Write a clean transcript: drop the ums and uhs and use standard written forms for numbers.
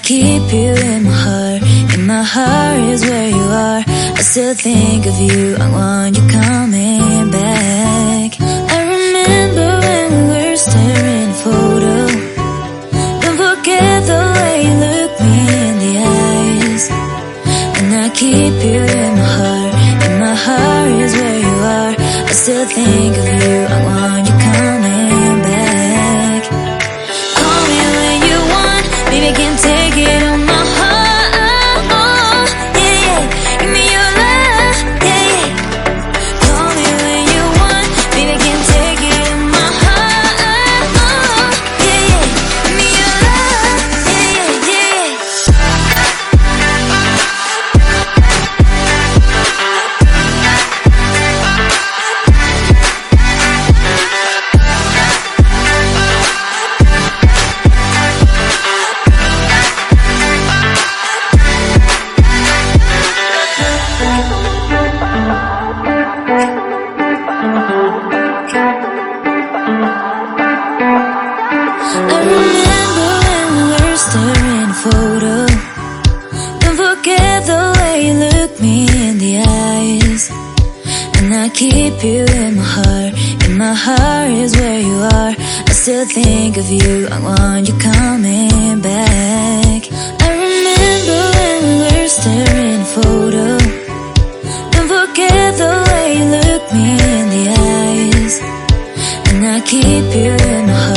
keep you in my heart. In my heart is where you are. I still think of you, I want you coming back. I remember when we were staring at a photo. Don't forget the way you look me in the eyes. And I keep you in my heart. In my heart is where you are. I still think of you, I want you coming back. Call me when you want, baby, I can't take it on my heart. Yeah, yeah, give me your love, yeah, yeah. Call me when you want, baby, I can't take it on my heart. Yeah, yeah, give me your love, yeah, yeah, yeah. I remember when we were staring at a photo. Don't forget the way you look me in the eyes. And I keep you in my heart. In my heart is where you are. I still think of you, I want you coming back. I remember when we were staring at a photo. Don't forget the way you look me in the eyes. And I keep you in my heart.